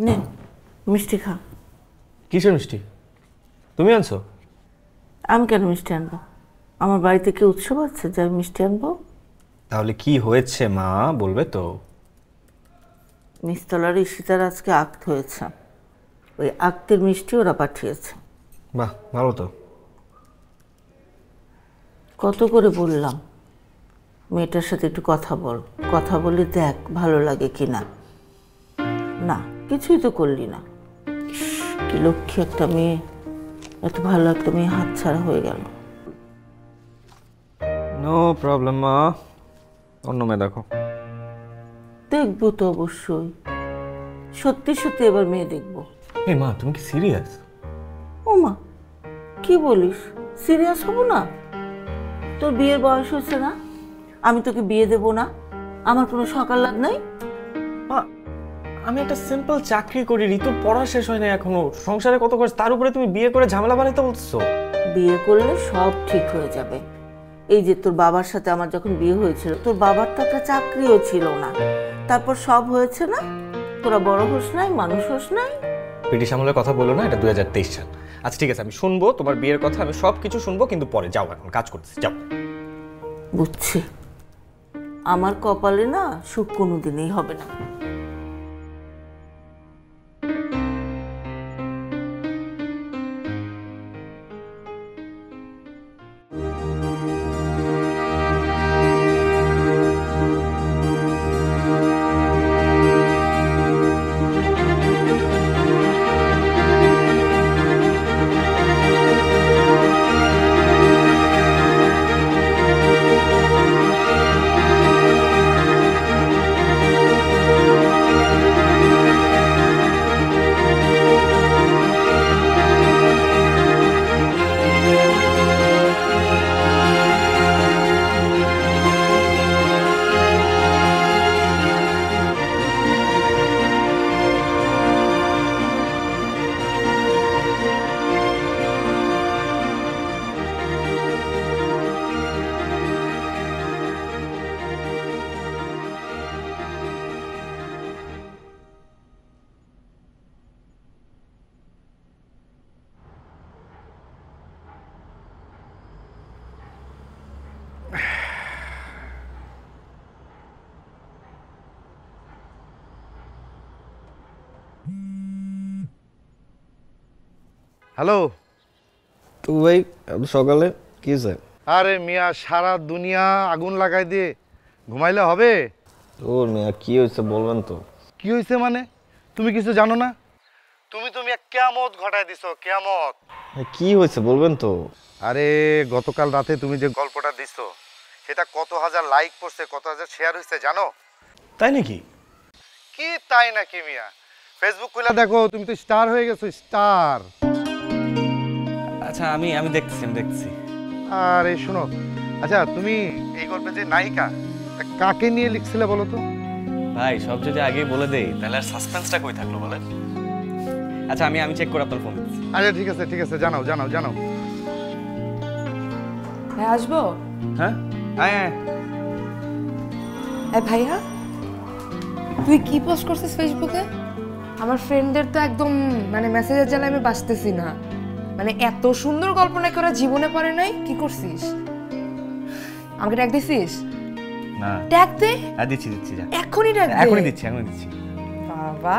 নে মিষ্টি খা। কিসের মিষ্টি? তুমি আনছো? আমি কেন মিষ্টি আনবো? আমার বাড়িতে কি উৎসব আছে যে আমি মিষ্টি আনবো? তাহলে কি হয়েছে মা, বলবে তো? নিস্তলার ঈশিতার আজকে আক্ত হয়েছে, ওই আক্তের মিষ্টি ওরা পাঠিয়েছে। বাহ, ভালো তো। কত করে বললাম মেয়েটার সাথে একটু কথা বল, কথা বলে দেখ ভালো লাগে কিনা। না, কিছুই তো করলি না। কি লক্ষ্মী একটা মেয়ে, এত ভালো একটা মেয়ে হাতছাড়া হয়ে গেল। নো প্রবলেম মা, অন্য মেয়ে দেখো। দেখবো তো অবশ্যই, সত্যি সত্যি এবার মেয়ে দেখবো। এই মা, তুমি কি সিরিয়াস? ও মা, কি বলিস? সিরিয়াস হব না? তোর বিয়ের বয়স হয়েছে না? আমি তোকে বিয়ে দেব না? আমার কোনো সকাল লাভ নাই? মা, আমি একটা সিম্পল চাকরি করি, ঋতুর পড়া শেষ হয় না এখনো, সংসারে কত খরচ, তার উপরে তুমি বিয়ে করে ঝামেলা বানাইতে বলছো। বিয়ে করলে সব ঠিক হয়ে যাবে। এই যে তোর বাবার সাথে আমার যখন বিয়ে হয়েছিল, তোর বাবার তো একটা চাকরিও ছিল না, তারপর সব হয়েছে না? তোরা বড় হোস নাই, মানুষ হোস নাই। ব্রিটিশ আমলের কথা বলো না, এটা 2023 সাল। আচ্ছা ঠিক আছে, আমি শুনবো তোমার বিয়ের কথা, আমি সব কিছু শুনবো, কিন্তু পরে যাও, এখন কাজ করতেছি, যাও। বুঝছি, আমার কপালে না সুখ কোনোদিনই হবে না। হ্যালো। তো ভাই এত সকালে কি হয়েছে? আরে মিয়া, সারা দুনিয়া আগুন লাগাই দিয়ে ঘুমাইলে হবে? তোর মিয়া কি হয়েছে বলবেন তো? কি হয়েছে মানে? তুমি কিছু জানো না? তুমি কেয়ামত ঘটায় দিছো, কেয়ামত। কি হয়েছে বলবেন তো? আরে গতকাল রাতে তুমি যে গল্পটা দিছো, সেটা কত হাজার লাইক পড়ছে, কত হাজার শেয়ার হয়েছে জানো? তাই নাকি? কি তাই নাকি মিয়া? ফেসবুক খুলে দেখো, তুমি তো স্টার হয়ে গেছো, স্টার। আচ্ছা আমি দেখছি। আরে শোনো, আচ্ছা তুমি এই গল্পে যে নায়িকা, তা কাকে নিয়ে লিখছিলে বলো তো? ভাই সব যদি আগেই বলে দেই তাহলে আর সাসপেন্সটা কই থাকলো বলেন? আচ্ছা আমি চেক করে আপনার ফোন দিচ্ছি। আচ্ছা ঠিক আছে, জানাও। হ্যাঁ আসবো। হ্যাঁ হ্যাঁ। ভাইয়া তুই কি পোস্ট করছিস ফেসবুকে? আমার ফ্রেন্ডদের তো একদম মানে মেসেজের জ্বালায় আমি বাঁচতেছি না। মানে এত সুন্দর গল্প নাকি ওরা জীবনে পড়ে নাই। কি করছিস? আমাকে ট্যাগ দিছিস? না ট্যাগ দে। দিচ্ছি যা। এখনই ট্যাগ দে। এখনই দিচ্ছি। বাবা